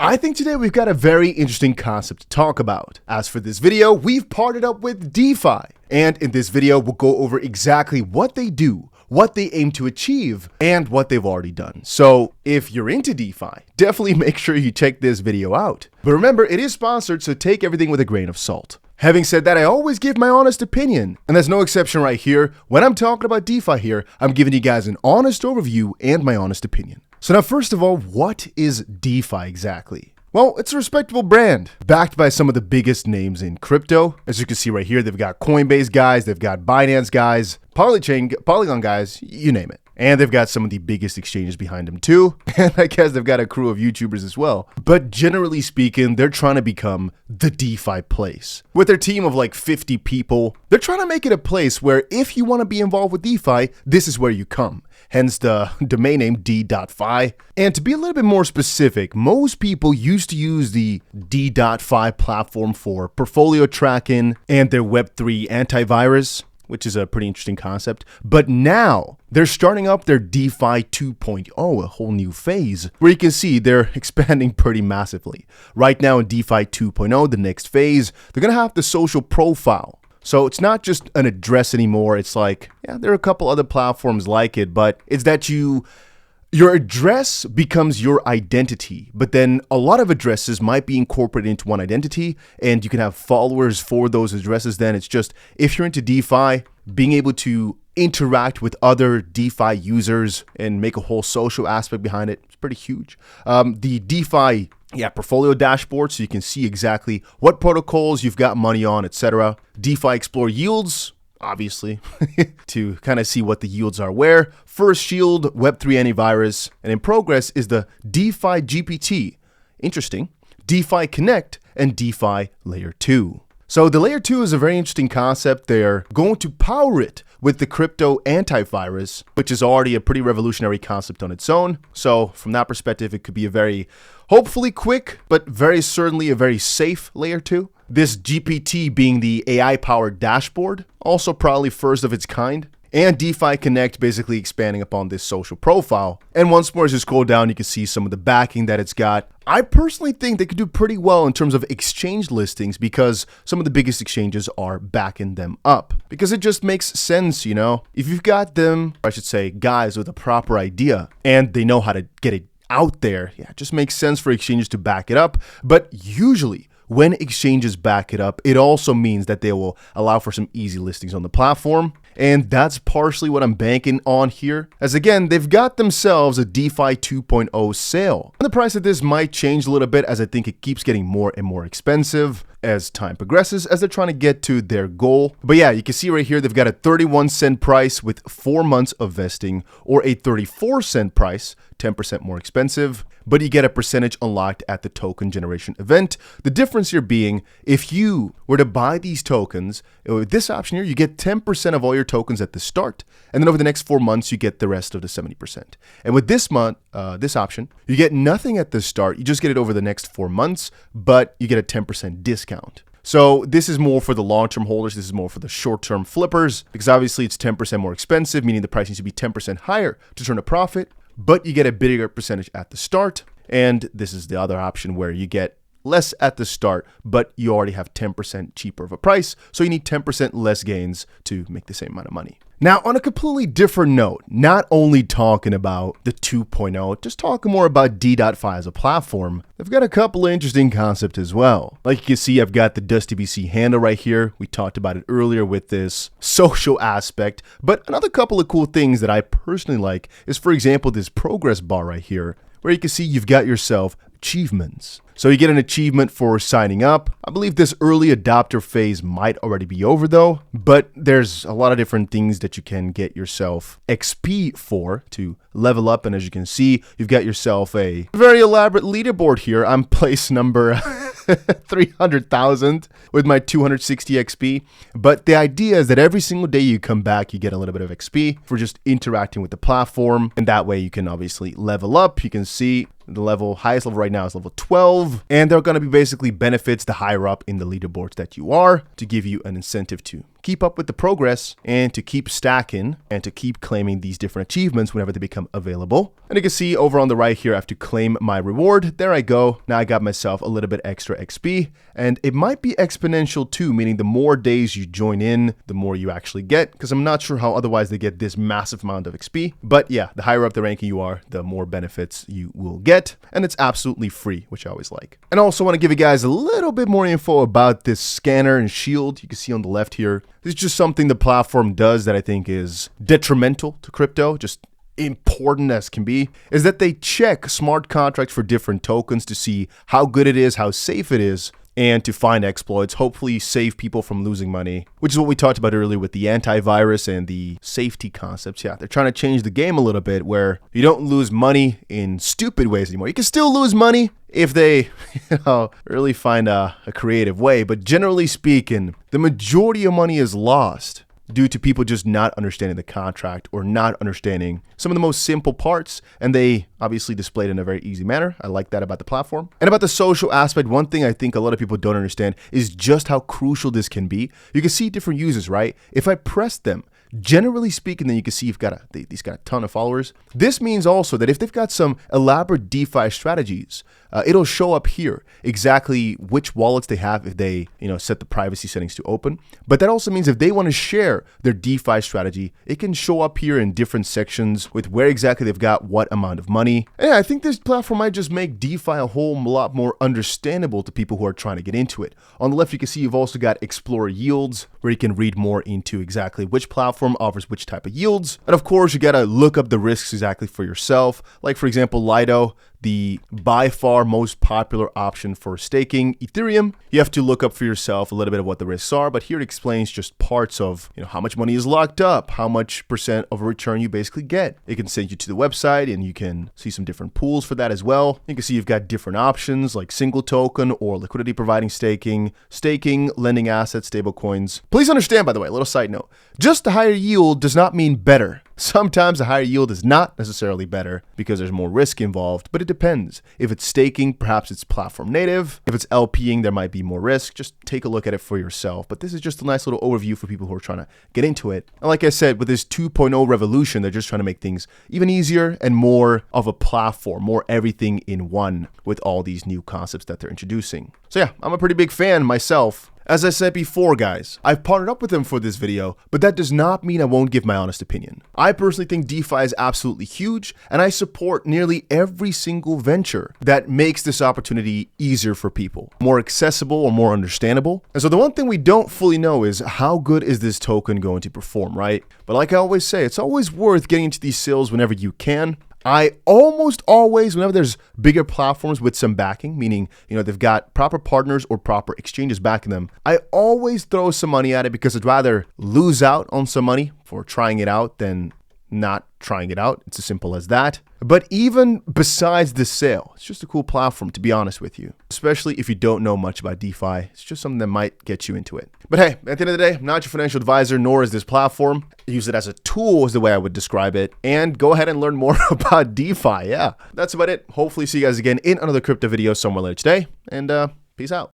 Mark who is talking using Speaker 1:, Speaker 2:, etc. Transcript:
Speaker 1: I think today we've got a very interesting concept to talk about. As for this video, we've partnered up with DeFi. And in this video, we'll go over exactly what they do, what they aim to achieve, and what they've already done. So if you're into DeFi, definitely make sure you check this video out. But remember, it is sponsored, so take everything with a grain of salt. Having said that, I always give my honest opinion, and there's no exception right here. When I'm talking about DeFi here, I'm giving you guys an honest overview and my honest opinion. So now, first of all, what is DeFi exactly? Well, it's a respectable brand, backed by some of the biggest names in crypto. As you can see right here, they've got Coinbase guys, they've got Binance guys, Polygon guys, you name it. And they've got some of the biggest exchanges behind them too. And I guess they've got a crew of YouTubers as well. But generally speaking, they're trying to become the DeFi place. With their team of like 50 people, they're trying to make it a place where if you want to be involved with DeFi, this is where you come. Hence the domain name 𝗕𝗏. And to be a little bit more specific, most people used to use the 𝗕𝗏 platform for portfolio tracking and their Web3 antivirus, which is a pretty interesting concept. But now they're starting up their DeFi 2.0, a whole new phase, where you can see they're expanding pretty massively. Right now in DeFi 2.0, the next phase, they're going to have the social profile. So it's not just an address anymore. It's like, yeah, there are a couple other platforms like it, but it's that your address becomes your identity, but then a lot of addresses might be incorporated into one identity and you can have followers for those addresses. Then it's just, if you're into DeFi, being able to interact with other DeFi users and make a whole social aspect behind it, it's pretty huge. The DeFi portfolio dashboard, so you can see exactly what protocols you've got money on, etc. DeFi Explore yields, obviously, to kind of see what the yields are where. First Shield, Web3 antivirus, and in progress is the DeFi GPT. Interesting. DeFi Connect and DeFi Layer 2. So the Layer 2 is a very interesting concept. They're going to power it with the crypto antivirus, which is already a pretty revolutionary concept on its own. So from that perspective, it could be a very, hopefully quick, but very certainly a very safe Layer 2. This GPT being the AI-powered dashboard, also probably first of its kind. And DeFi Connect basically expanding upon this social profile. And once more, as you scroll down, you can see some of the backing that it's got. I personally think they could do pretty well in terms of exchange listings because some of the biggest exchanges are backing them up. Because it just makes sense, you know? If you've got them, or I should say guys with a proper idea, and they know how to get it out there, yeah, it just makes sense for exchanges to back it up. But usually, when exchanges back it up, it also means that they will allow for some easy listings on the platform. And that's partially what I'm banking on here. As again, they've got themselves a DeFi 2.0 sale. And the price of this might change a little bit as I think it keeps getting more and more expensive as time progresses, as they're trying to get to their goal. But yeah, you can see right here, they've got a 31-cent price with 4 months of vesting, or a 34-cent price, 10% more expensive, but you get a percentage unlocked at the token generation event. The difference here being, if you were to buy these tokens, with this option here, you get 10% of all your tokens at the start, and then over the next 4 months, you get the rest of the 70%. And with this this option, you get nothing at the start, you just get it over the next 4 months, but you get a 10% discount. So this is more for the long-term holders. This is more for the short-term flippers, because obviously it's 10% more expensive, meaning the price needs to be 10% higher to turn a profit, but you get a bigger percentage at the start. And this is the other option where you get less at the start, but you already have 10% cheaper of a price. So you need 10% less gains to make the same amount of money. Now, on a completely different note, not only talking about the 2.0, just talking more about DeFi as a platform, they've got a couple of interesting concepts as well. Like you can see, I've got the DustyBC handle right here. We talked about it earlier with this social aspect, but another couple of cool things that I personally like is, for example, this progress bar right here, where you can see you've got yourself achievements. So you get an achievement for signing up. I believe this early adopter phase might already be over though, but there's a lot of different things that you can get yourself XP for to level up. And as you can see, you've got yourself a very elaborate leaderboard here. I'm place number 300,000 with my 260 XP. But the idea is that every single day you come back, you get a little bit of XP for just interacting with the platform. And that way you can obviously level up. You can see The highest level right now is level 12. And there are going to be basically benefits the higher up in the leaderboards that you are, to give you an incentive to keep up with the progress and to keep stacking and to keep claiming these different achievements whenever they become available. And you can see over on the right here, I have to claim my reward. There I go. Now I got myself a little bit extra XP, and it might be exponential too, meaning the more days you join in, the more you actually get, because I'm not sure how otherwise they get this massive amount of XP. But yeah, the higher up the ranking you are, the more benefits you will get, and it's absolutely free, which I always like. And I also want to give you guys a little bit more info about this scanner and shield. You can see on the left here, this is just something the platform does that I think is detrimental to crypto, just important as can be, is that they check smart contracts for different tokens to see how good it is, how safe it is, and to find exploits, hopefully save people from losing money, which is what we talked about earlier with the antivirus and the safety concepts. Yeah, they're trying to change the game a little bit where you don't lose money in stupid ways anymore. You can still lose money if they really find a creative way, but generally speaking, the majority of money is lost due to people just not understanding the contract or not understanding some of the most simple parts, and they obviously displayed in a very easy manner. I like that about the platform. And about the social aspect, one thing I think a lot of people don't understand is just how crucial this can be. You can see different users, right? If I press them, generally speaking, then you can see these got a ton of followers. This means also that if they've got some elaborate DeFi strategies, it'll show up here exactly which wallets they have if they set the privacy settings to open. But that also means if they want to share their DeFi strategy, it can show up here in different sections with where exactly they've got what amount of money. And yeah, I think this platform might just make DeFi a whole lot more understandable to people who are trying to get into it. On the left, you can see you've also got Explore Yields, where you can read more into exactly which platform offers which type of yields. And of course, you got to look up the risks exactly for yourself. Like for example, Lido, the by far most popular option for staking Ethereum. You have to look up for yourself a little bit of what the risks are, but here it explains just parts of how much money is locked up, how much % of a return you basically get. It can send you to the website and you can see some different pools for that as well. You can see you've got different options like single token or liquidity providing staking, lending assets, stable coins. Please understand, by the way, a little side note, just a higher yield does not mean better. Sometimes a higher yield is not necessarily better because there's more risk involved, but it depends. If it's staking, perhaps it's platform native. If it's LPing, there might be more risk. Just take a look at it for yourself. But this is just a nice little overview for people who are trying to get into it. And like I said, with this 2.0 revolution, they're just trying to make things even easier and more of a platform, more everything in one with all these new concepts that they're introducing. So yeah, I'm a pretty big fan myself. As I said before, guys, I've partnered up with them for this video, but that does not mean I won't give my honest opinion. I personally think DeFi is absolutely huge, and I support nearly every single venture that makes this opportunity easier for people, more accessible or more understandable. And so the one thing we don't fully know is how good is this token going to perform, right? But like I always say, it's always worth getting into these sales whenever you can. I almost always, whenever there's bigger platforms with some backing, meaning, they've got proper partners or proper exchanges backing them, I always throw some money at it because I'd rather lose out on some money for trying it out than not trying it out. It's as simple as that. But even besides the sale, it's just a cool platform, to be honest with you, especially if you don't know much about DeFi. It's just something that might get you into it. But hey, at the end of the day, I'm not your financial advisor, nor is this platform. Use it as a tool is the way I would describe it. And go ahead and learn more about DeFi. Yeah, that's about it. Hopefully see you guys again in another crypto video somewhere later today. And peace out.